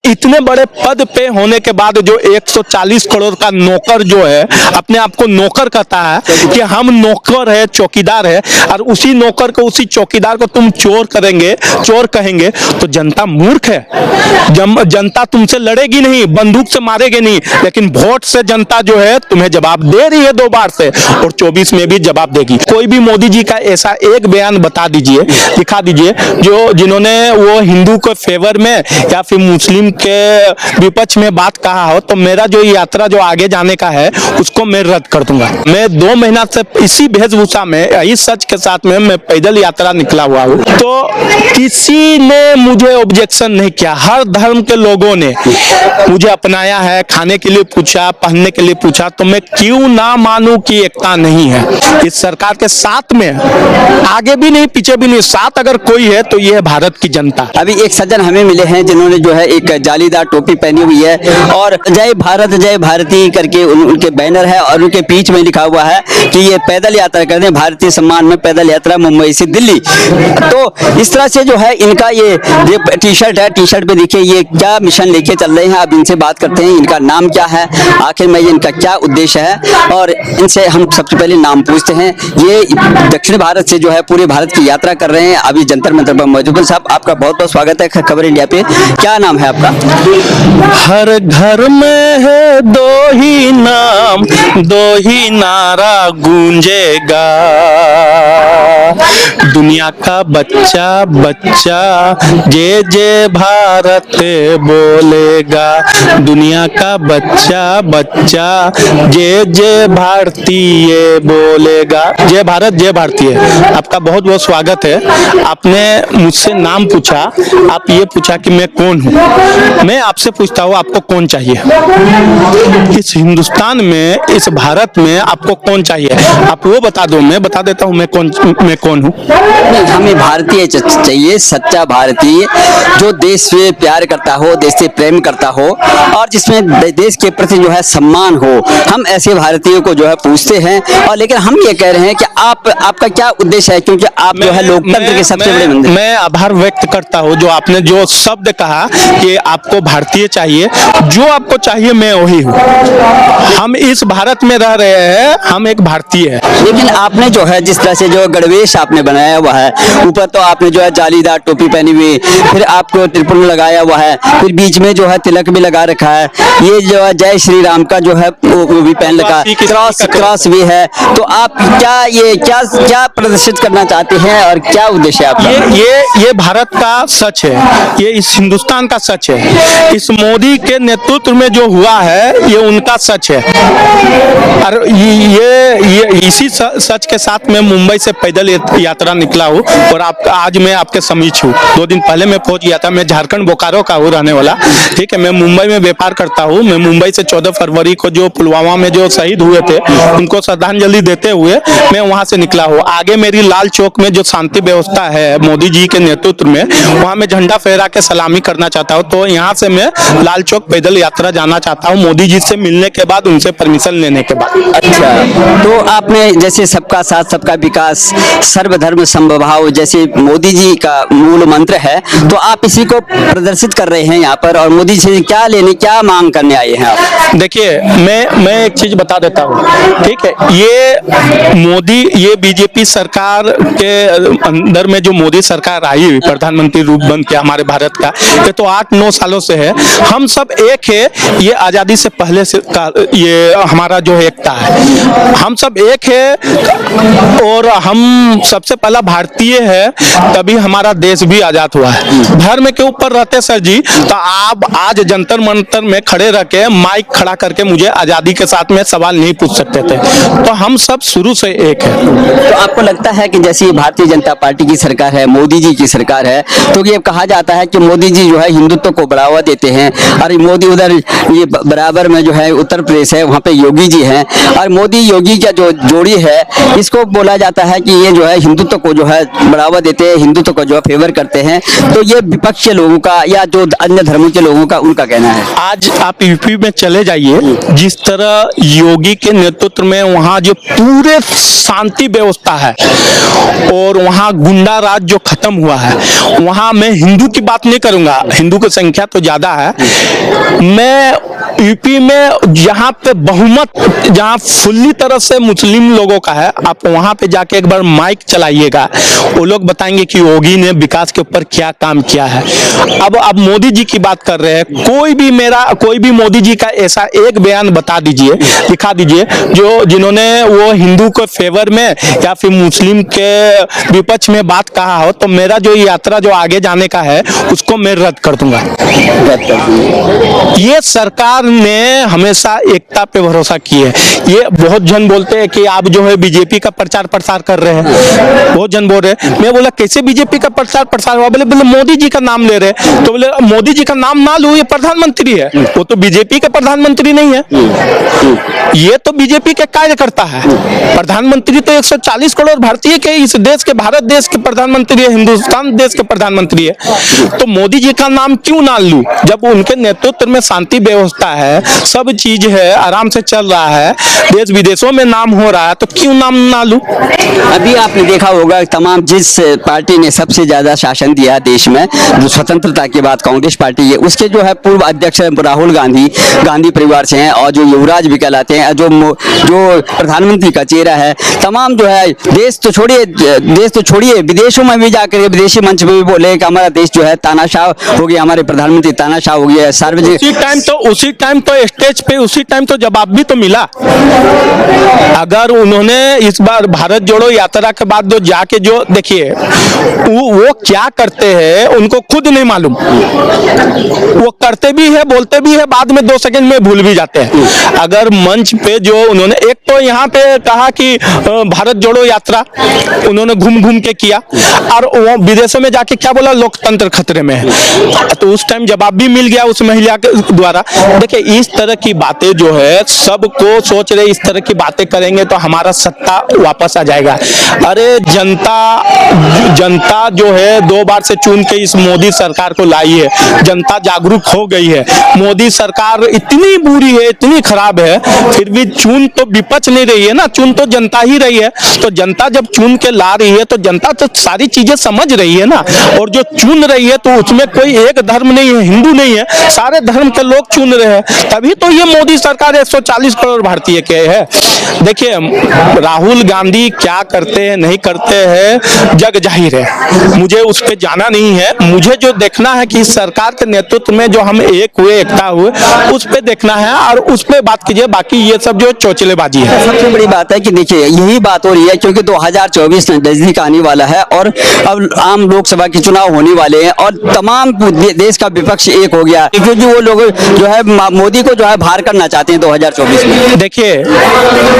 इतने बड़े पद पे होने के बाद जो 140 करोड़ का नौकर जो है अपने आप को नौकर कहता है कि हम नौकर है, चौकीदार है, और उसी नौकर को, उसी चौकीदार को तुम चोर करेंगे, चोर कहेंगे, तो जनता मूर्ख है। जनता तुमसे लड़ेगी नहीं, बंदूक से मारेगी नहीं, लेकिन वोट से जनता जो है तुम्हें जवाब दे रही है 2 बार से, और 24 में भी जवाब देगी। कोई भी मोदी जी का ऐसा एक बयान बता दीजिए, दिखा दीजिए जिन्होंने वो हिंदू के फेवर में या फिर मुस्लिम के विपक्ष में बात कहा हो, तो मेरा जो यात्रा जो आगे जाने का है उसको मैं रद्द कर दूंगा। मैं 2 महीना से इसी वेशभूषा में, इस सच के साथ में मैं पैदल यात्रा निकला हुआ हूँ, तो किसी ने मुझे ऑब्जेक्शन नहीं किया। हर धर्म के लोगों ने मुझे अपनाया है, खाने के लिए पूछा, पहनने के लिए पूछा, तो मैं क्यों ना मानूं कि एकता नहीं है इस सरकार के साथ में, आगे भी नहीं पीछे भी नहीं, साथ अगर कोई है तो ये है भारत की जनता। अभी एक सज्जन हमें मिले हैं जिन्होंने जो है एक जालीदार टोपी पहनी हुई है और जय भारत जय भारती करके उनके बैनर है, और उनके बीच में लिखा हुआ है कि ये पैदल यात्रा करते हैं, भारतीय सम्मान में पैदल यात्रा मुंबई से दिल्ली। तो इस तरह से जो है इनका ये टी शर्ट है, टी शर्ट पे देखिए ये क्या मिशन लेके चल रहे हैं। अब इनसे बात करते हैं, इनका नाम क्या है, आखिर में इनका क्या उद्देश्य है, और इनसे हम सबसे पहले नाम पूछते हैं। ये दक्षिण भारत से जो है पूरे भारत की यात्रा कर रहे हैं, अभी जंतर मंतर पर मौजूद हैं। साहब आपका बहुत बहुत स्वागत है खबर इंडिया पे। क्या नाम है आपका? हर घर में है 2 ही नाम, 2 ही नारा गूंजेगा, दुनिया का बच्चा बच्चा जय जय भारत बोलेगा, दुनिया का बच्चा बच्चा जय जय भारतीय बोलेगा। जय भारत जय भारतीय। आपका बहुत बहुत स्वागत है। आपने मुझसे नाम पूछा, आप ये पूछा कि मैं कौन हूँ। मैं आपसे पूछता हूँ आपको कौन चाहिए इस हिंदुस्तान में, इस भारत में आपको कौन चाहिए? आप वो बता दो, मैं बता देता हूँ मैं कौन हूँ। हमें भारतीय चाहिए, सच्चा भारतीय जो देश से प्यार करता हो, देश से प्रेम करता हो, और जिसमें देश के प्रति जो है सम्मान हो। हम ऐसे भारतीयों को जो है पूछते हैं, और लेकिन हम ये कह रहे हैं कि आपका क्या उद्देश्य है, क्योंकि आप जो है लोकतंत्र के सबसे बड़े मंदिर। मैं आभार व्यक्त करता हूँ जो आपने जो शब्द कहा कि आपको भारतीय चाहिए, जो आपको चाहिए मैं वही हूँ। हम इस भारत में रह रहे हैं, हम एक भारतीय है। लेकिन आपने जो है जिस तरह से जो गणवेश आपने बनाया हुआ है, ऊपर तो आपने जो है जालीदार टोपी पहनी हुई, फिर आपको त्रिपुल लगाया हुआ है, फिर बीच में जो है तिलक भी लगा रखा है, ये जो है जय श्री राम का जो है वो भी पहन रखा, क्रॉस भी है। तो आप क्या प्रदर्शित करना चाहते हैं और क्या उद्देश्य है आपका? ये भारत का सच है, ये इस हिंदुस्तान का सच है। इस मोदी के नेतृत्व में जो हुआ है ये उनका सच है, और ये इसी सच के साथ मैं मुंबई से पैदल यात्रा निकला हूँ, और आज मैं आपके समीप हूँ। 2 दिन पहले मैं पहुंच गया था। मैं झारखंड बोकारो का हूँ रहने वाला, ठीक है। मैं मुंबई में व्यापार करता हूँ। मैं मुंबई से 14 फरवरी को जो पुलवामा में जो शहीद हुए थे उनको श्रद्धांजलि देते हुए मैं वहां से निकला हूँ। आगे मेरी लाल चौक में जो शांति व्यवस्था है मोदी जी के नेतृत्व में, वहां मैं झंडा फहरा के सलामी करना चाहता हूँ। तो यहाँ से मैं लाल चौक पैदल यात्रा जाना चाहता हूँ, मोदी जी से मिलने के बाद, उनसे परमिशन लेने के बाद। अच्छा, तो आपने जैसे सबका साथ सबका विकास, सर्वधर्म समभाव जैसे मोदी जी का मूल मंत्र है, तो आप इसी को प्रदर्शित कर रहे हैं यहाँ पर, और मोदी जी से क्या मांग करने आए हैं आप? देखिए, मैं एक चीज बता देता हूँ, ठीक है। ये बीजेपी सरकार के अंदर में जो मोदी सरकार आई, प्रधानमंत्री रूप बन के हमारे भारत का, ये तो 8-9 सालों से है। हम सब एक है, ये आजादी से पहले से ये हमारा जो एकता है, हम सब एक है, और हम सबसे पहला भारतीय है, तभी हमारा देश भी आजाद हुआ है। धर्म के ऊपर रहते सर जी, तो आप आज जंतर मंतर में खड़े रह के माइक खड़ा करके मुझे आजादी के साथ में सवाल नहीं पूछ सकते थे। तो हम सब शुरू से एक है। तो आपको लगता है कि जैसे भारतीय जनता पार्टी की सरकार है, मोदी जी की सरकार है, तो ये कहा जाता है कि मोदी जी जो है हिंदुत्व को बढ़ावा देते हैं, और मोदी उधर ये बराबर में जो है उत्तर प्रदेश है, वहाँ पे योगी जी हैं, और मोदी योगी का जो जोड़ी है, इसको बोला जाता है कि ये जो है हिंदुत्व को जो है बढ़ावा देते हैं, हिंदुत्व को जो है फेवर करते हैं। तो ये विपक्ष के लोगों का या जो अन्य धर्मों के लोगों का उनका कहना है। आज आप यूपी में चले जाइए, जिस तरह योगी के नेतृत्व में वहाँ जो पूरे शांति व्यवस्था है, और वहाँ गुंडा राज जो खत्म हुआ है, वहाँ मैं हिंदू की बात नहीं करूंगा, हिंदू की संख्या तो ज्यादा है। मैं यूपी में जहाँ पे बहुमत, जहाँ फुल्ली तरह से मुस्लिम लोगों का है, आप वहाँ पे जाके एक बार माइक चलाइएगा, वो लोग बताएंगे कि योगी ने विकास के ऊपर क्या काम किया है। अब मोदी जी की बात कर रहे हैं, कोई भी मोदी जी का ऐसा एक बयान बता दीजिए, दिखा दीजिए जिन्होंने वो हिंदू के फेवर में या फिर मुस्लिम के विपक्ष में बात कहा हो, तो मेरा जो यात्रा जो आगे जाने का है उसको मैं रद्द कर दूंगा। ये सरकार ने हमेशा एकता पे भरोसा की है। ये बहुत जन बोलते हैं कि आप जो है बीजेपी का प्रचार प्रसार कर रहे हैं, बहुत जन बोल रहे हैं। मैं बोला कैसे बीजेपी का प्रचार प्रसार हुआ? बोले मोदी जी का नाम ले रहे हैं। तो बोले मोदी जी का नाम ना लो, ये प्रधानमंत्री है, वो तो बीजेपी के प्रधानमंत्री नहीं है, ये तो बीजेपी के कार्यकर्ता है। प्रधानमंत्री तो 140 करोड़ भारतीय के, इस देश के, भारत देश के प्रधानमंत्री है, हिंदुस्तान देश के प्रधानमंत्री है। तो मोदी जी का नाम क्यों ना लूं जब उनके नेतृत्व में शांति व्यवस्था है, सब चीज है, आराम से चल रहा है, देश विदेशों में नाम हो रहा है, तो क्यों नाम ना लूं? अभी आपने देखा होगा तमाम जिस पार्टी ने सबसे ज्यादा शासन दिया देश में, जो स्वतंत्रता के बाद कांग्रेस पार्टी है, उसके जो है पूर्व अध्यक्ष राहुल गांधी परिवार से हैं, और जो युवराज भी कहलाते हैं, जो प्रधानमंत्री का चेहरा है, तमाम जो है देश तो छोड़िए विदेशों में भी जाकर विदेशी मंच में भी बोले कि हमारा देश जो है तानाशाह हो गया, हमारे प्रधानमंत्री तानाशाह हो गया। सार्वजनिक उसी टाइम तो स्टेज पे उसी टाइम तो जवाब भी तो मिला। अगर उन्होंने इस बार भारत जोड़ो यात्रा के बाद जो जाके जो देखिए वो क्या करते हैं उनको खुद नहीं मालूम, वो करते भी है, बोलते भी है, बाद में 2 सेकंड में भूल भी जाते हैं। अगर मंच पे जो उन्होंने एक तो यहाँ पे कहा कि भारत जोड़ो यात्रा उन्होंने घूम घूम के किया, और वो विदेशों में जाके क्या बोला, लोकतंत्र खतरे में है, तो उस टाइम जवाब भी मिल गया उस महिला के द्वारा। देखिए इस तरह की बातें जो है सबको सोच रहे, इस तरह की बातें करेंगे तो हमारा सत्ता वापस आ जाएगा। अरे जनता जो है 2 बार से चुन के इस मोदी सरकार को लाई है, जनता जागरूक हो गई है। मोदी सरकार इतनी बुरी है, इतनी खराब है, फिर भी चुन तो विपक्ष नहीं रही है ना, चुन तो जनता ही रही है। तो जनता जब चुन के ला रही है तो जनता तो सारी चीजें समझ रही है ना, और जो चुन रही है तो उसमें कोई एक धर्म नहीं है, हिंदू नहीं है, सारे धर्म के लोग चुन रहे हैं, तभी तो ये मोदी सरकार 140 करोड़ भारतीय के है। देखिए राहुल गांधी क्या करते हैं नहीं करते हैं जग जाहिर है, मुझे उस पर जाना नहीं है। मुझे जो देखना है कि इस सरकार के नेतृत्व में जो हम एक हुए, एकता हुए, उस पे देखना है और उस पे बात कीजिए। बाकी ये सब जो चौचलेबाजी है। सबसे बड़ी बात है कि देखिए यही बात हो रही है क्योंकि 2024 नजदीक आने वाला है और अब आम लोकसभा के चुनाव होने वाले हैं और तमाम देश का विपक्ष एक हो गया, क्योंकि वो लोग जो है मोदी को जो है बाहर करना चाहते हैं 2024 में। देखिए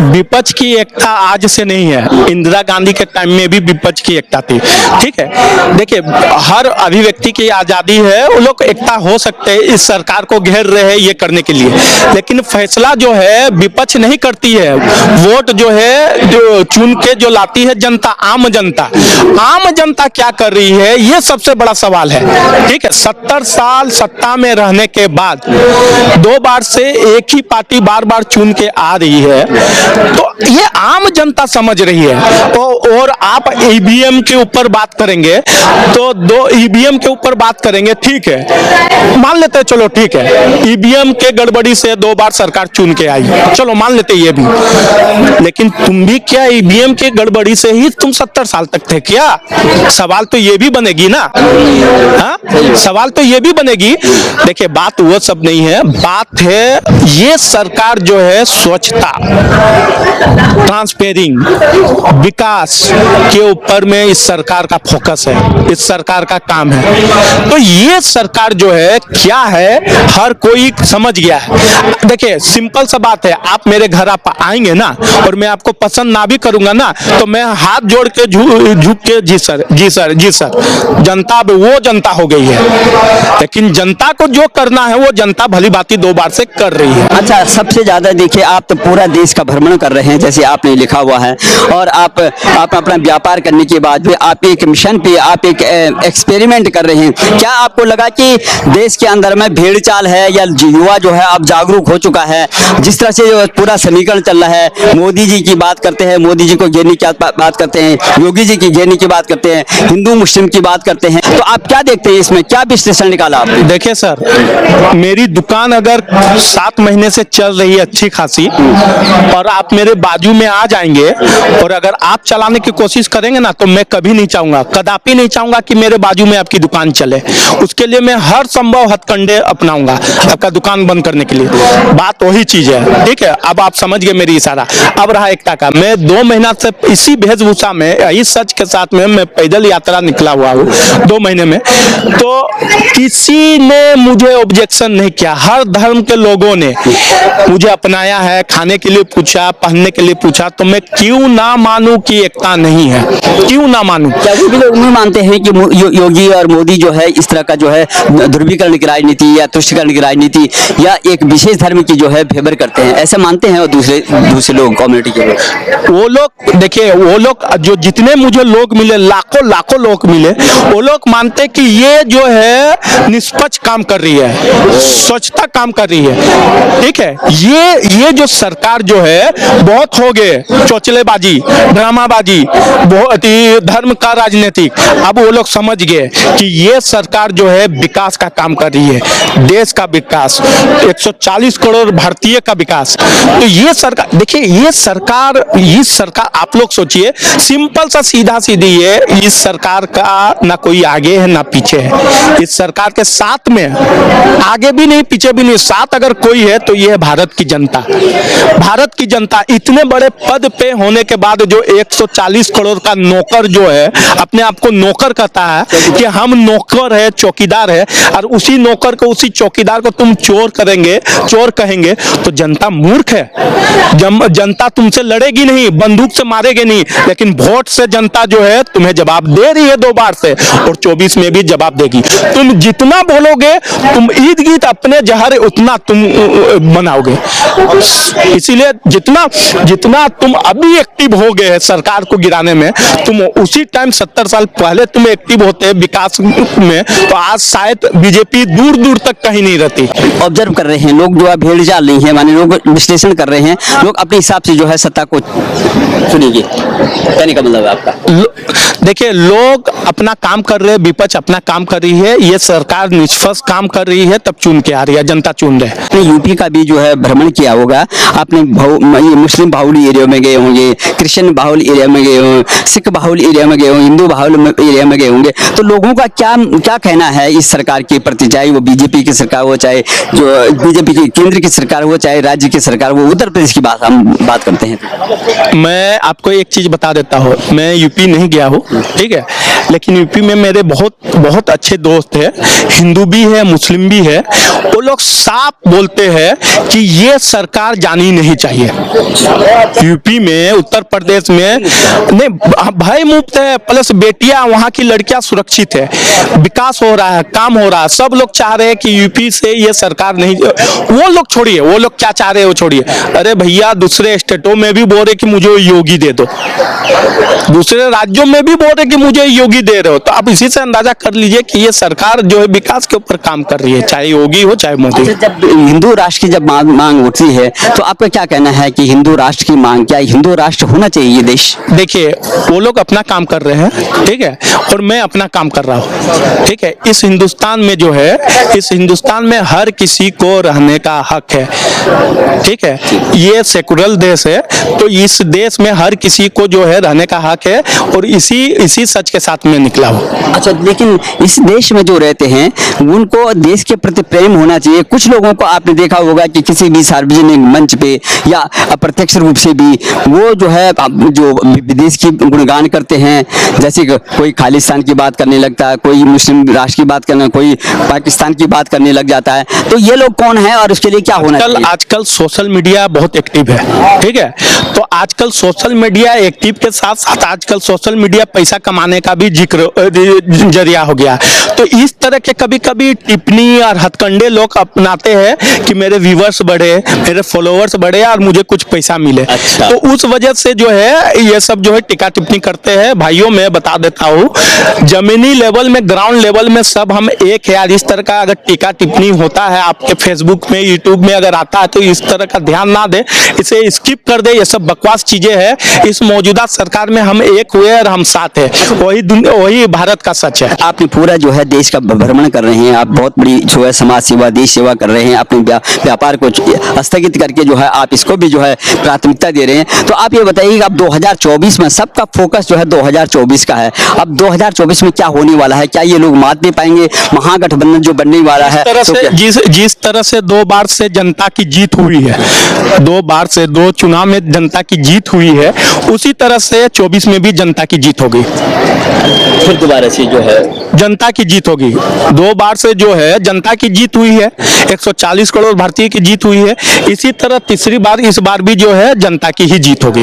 विपक्ष की एकता आज से नहीं है, इंदिरा गांधी के टाइम में भी विपक्ष की एकता थी, ठीक है। देखिए हर अभिव्यक्ति की आजादी है, वो लोग एकता हो सकते हैं, इस सरकार को घेर रहे हैं ये करने के लिए, लेकिन फैसला जो है विपक्ष नहीं करती है। वोट जो है जो चुन के जो लाती है जनता, आम जनता क्या कर रही है ये सबसे बड़ा सवाल है, ठीक है। 70 साल सत्ता में रहने के बाद 2 बार से एक ही पार्टी बार बार चुन के आ रही है, तो ये आम जनता समझ रही है। और आप ईवीएम के ऊपर बात करेंगे तो 2 ईवीएम के ऊपर बात करेंगे, ठीक है, मान लेते हैं, चलो ठीक है, ईवीएम के गड़बड़ी से 2 बार सरकार चुन के आई, चलो मान लेते ये भी, लेकिन तुम भी क्या ईवीएम के गड़बड़ी से ही तुम 70 साल तक थे क्या? सवाल तो ये भी बनेगी ना, हाँ सवाल तो ये भी बनेगी। देखिए बात वो सब नहीं है, बात है ये सरकार जो है स्वच्छता, ट्रांसपेरिंग, विकास के ऊपर में इस सरकार का फोकस है, इस सरकार का काम है। तो ये सरकार जो है क्या है हर कोई समझ गया है। देखिए सिंपल सा बात है, आप मेरे घर आप आएंगे ना और मैं आपको पसंद ना भी करूंगा ना तो मैं हाथ जोड़ के झुक के जी सर जी सर जी सर, जनता अब वो जनता हो गई है। लेकिन जनता को जो करना है वो जनता भली बात शुरुआती 2 बार से कर रही है। अच्छा, सबसे ज्यादा देखिए, आप तो पूरा देश का भ्रमण कर रहे हैं जैसे आपने लिखा हुआ है, और आप अपना व्यापार करने के बाद भी आप एक मिशन पे, आप एक एक्सपेरिमेंट कर रहे हैं। क्या आपको लगा कि देश के अंदर में भेड़ चाल है, या युवा जो है अब जागरूक हो चुका है? जिस तरह से जो पूरा समीकरण चल रहा है, मोदी जी की बात करते हैं, मोदी जी को घेरने की बात करते हैं, योगी जी की घेरने की बात करते हैं, हिंदू मुस्लिम की बात करते हैं, तो आप क्या देखते हैं इसमें, क्या विश्लेषण निकाला आपने? देखिए सर, मेरी दुकान अगर 7 महीने से चल रही है अच्छी खासी, और आप मेरे बाजू में आ जाएंगे और अगर आप चलाने की कोशिश करेंगे ना, तो मैं कभी नहीं चाहूंगा, कदापि नहीं चाहूंगा कि मेरे बाजू में आपकी दुकान चले। उसके लिए मैं हर संभव हथकंडे अपनाऊंगा आपका दुकान बंद करने के लिए। बात वही चीज है, ठीक है। अब आप समझ गए मेरी इशारा। अब रहा एकता का, मैं 2 महीना से इसी वेशभूषा में, इस सच के साथ में मैं पैदल यात्रा निकला हुआ हूँ 2 महीने में, तो किसी ने मुझे ऑब्जेक्शन नहीं किया। हर धर्म के लोगों ने मुझे अपनाया है, खाने के लिए पूछा, पहनने के लिए पूछा, तो मैं क्यों ना मानूं कि एकता नहीं है, क्यों ना मानूं? क्या वो भी लोग नहीं मानते हैं कि योगी और मोदी जो है इस तरह का जो है ध्रुवीकरण की राजनीति या तुष्टीकरण की राजनीति या एक विशेष धर्म की जो है फेवर करते हैं, ऐसे मानते हैं? और दूसरे लोग, कम्युनिटी के लोग, वो लोग देखिए, वो लोग जो जितने मुझे लोग मिले, लाखों लोग मिले, वो लोग मानते कि ये जो है निष्पक्ष काम कर रही है, स्वच्छता काम कर रही है, ठीक है। ये जो सरकार जो है, बहुत हो गए चौचलेबाजी, ड्रामाबाजी, बहुत ही धर्म का राजनीतिक। अब वो लोग समझ गए कि ये सरकार जो है विकास का काम कर रही है, देश का विकास, 140 करोड़ भारतीय का विकास। तो ये सरकार, देखिए ये सरकार आप लोग सोचिए, सिंपल सा सीधा सीधी है, इस सरकार का ना कोई आगे है ना पीछे है। इस सरकार के साथ में आगे भी नहीं पीछे भी नहीं, साथ अगर कोई है तो ये है भारत की जनता। भारत की जनता इतने बड़े पद पे होने के बाद जो 140 करोड़ का नौकर जो है, अपने आप को नौकर कहता है कि हम नौकर है, चौकीदार है, और उसी नौकर को, उसी चौकीदार को तुम चोर करेंगे, चोर कहेंगे, तो जनता मूर्ख है। जनता तुमसे लड़ेगी नहीं, बंदूक से मारेगी नहीं, लेकिन वोट से जनता जो है तुम्हें जवाब दे रही है 2 बार से, और 24 में भी जवाब देगी। तुम जितना बोलोगे, तुम ईद गीत अपने जहर उतना तुम बनाओगे। इसीलिए जितना तुम अभी एक्टिव हो गए सरकार को गिराने में, तुम उसी टाइम 70 साल पहले तुम एक्टिव होते विकास में, तो आज शायद बीजेपी दूर दूर तक कहीं नहीं रहती। ऑब्जर्व कर रहे हैं लोग, जो है भेड़ चाल नहीं है, माने लोग विश्लेषण कर रहे हैं, लोग अपने हिसाब से जो है सत्ता को चुनेंगे। कहने का मतलब है आपका? देखिए, लोग अपना काम कर रहे हैं, विपक्ष अपना काम कर रही है, ये सरकार निष्पक्ष काम कर रही है, तब चुन के आ रही है, जनता चुन रहे है। आपने यूपी का भी जो है भ्रमण किया होगा, आपने ये मुस्लिम बाहुल एरिया में गए होंगे, क्रिश्चियन बाहुल एरिया में गए होंगे, सिख बाहुल एरिया में गए होंगे, हिंदू बाहुल एरिया में गए होंगे, तो लोगों का क्या कहना है इस सरकार के प्रति? चाहे वो बीजेपी की सरकार हो, चाहे जो बीजेपी की केंद्र की सरकार हो, चाहे राज्य की सरकार हो, उत्तर प्रदेश की हम बात करते हैं। मैं आपको एक चीज बता देता हूँ, मैं यूपी नहीं गया हूँ, ठीक है, लेकिन यूपी में मेरे बहुत अच्छे दोस्त हैं, हिंदू भी है, मुस्लिम भी है। वो लोग साफ बोलते हैं कि ये सरकार जानी नहीं चाहिए। यूपी में, उत्तर प्रदेश में नहीं, भय मुक्त है, प्लस बेटियां, वहाँ की लड़कियां सुरक्षित है, विकास हो रहा है, काम हो रहा है। सब लोग चाह रहे हैं कि यूपी से ये सरकार नहीं, वो लोग छोड़िए, वो लोग क्या चाह रहे हैं वो छोड़िए। अरे भैया, दूसरे स्टेटों में भी बोल रहे कि मुझे योगी दे दो, दूसरे राज्यों में भी बोल रहे कि मुझे योगी दे रहे हो, तो आप इसी से अंदाजा कर लीजिए कि ये सरकार जो है विकास के ऊपर काम कर रही है, चाहे योगी हो चाहे मोदी। जब हिंदू राष्ट्र की जब मांग उठती है, तो आपका क्या कहना है कि हिंदू राष्ट्र की मांग, क्या हिंदू राष्ट्र होना चाहिए ये देश? देखिए, वो लोग अपना काम कर रहे हैं, ठीक है, और मैं अपना काम कर रहा हूँ, ठीक है। इस हिंदुस्तान में जो है, इस हिंदुस्तान में हर किसी को रहने का हक है, ठीक है। ये सेकुलर देश है, तो इस देश में हर किसी को जो है रहने का हक है, और इसी सच के साथ में निकला हूँ। अच्छा, लेकिन इस देश में जो रहते हैं उनको देश के प्रति प्रेम होना चाहिए। कुछ लोगों को आपने देखा होगा कि किसी भी सार्वजनिक मंच पे या अप्रत्यक्ष रूप से भी वो जो है जो विदेश की गुणगान करते हैं, जैसे कोई खालिस्तान की बात करने लगता है, कोई मुस्लिम राष्ट्र की बात करना, कोई पाकिस्तान की बात करने लग जाता है, तो ये लोग कौन है और उसके लिए क्या होना चाहिए? आजकल सोशल मीडिया बहुत एक्टिव है, ठीक है, तो आजकल सोशल मीडिया एक्टिव के साथ साथ आजकल सोशल मीडिया पैसा कमाने का भी जरिया हो गया। तो इस तरह के कभी कभी टिप्पणी और हथकंडे लोग अपनाते हैं कि मेरे व्यूवर्स बढ़े, मेरे फॉलोअर्स बढ़े और मुझे कुछ पैसा मिले। अच्छा। तो उस वजह से जो है ये सब जो है टिक्का टिप्पणी करते हैं। भाइयों मैं बता देता हूँ, जमीनी लेवल में, ग्राउंड लेवल में सब हम एक है यार। इस तरह का अगर टिक्का टिप्पणी होता है आपके फेसबुक में, यूट्यूब में अगर आता है तो इस तरह का ध्यान ना दे, इसे स्किप कर दे। ये सब बकवास चीजें हैं। इस मौजूदा सरकार में हम एक हुए और हम साथ हैं। वही भारत का सच है। आपने पूरा जो है देश का भ्रमण कर रहे हैं, आप बहुत बड़ी जो है समाज सेवा, देश सेवा कर रहे हैं, अपने व्यापार को स्थगित करके जो है आप इसको भी जो है प्राथमिकता दे रहे हैं। तो आप ये बताइए कि अब 2024 में सबका फोकस जो है 2024 का है। अब 2024 में क्या होने वाला है? क्या ये लोग मात दे पाएंगे? महागठबंधन जो बनने वाला है, जिस तरह से 2 बार से जनता की जीत हुई है, 2 बार से 2 चुनाव में जनता की जीत हुई है, उसी तरह से 24 में भी जनता की जीत होगी। फिर दोबारा से जो है जनता की जीत होगी। 2 बार से जो है जनता की जीत हुई है, 140 करोड़ भारतीय की जीत हुई है। इसी तरह तीसरी बार इस बार भी जो है जनता की ही जीत होगी।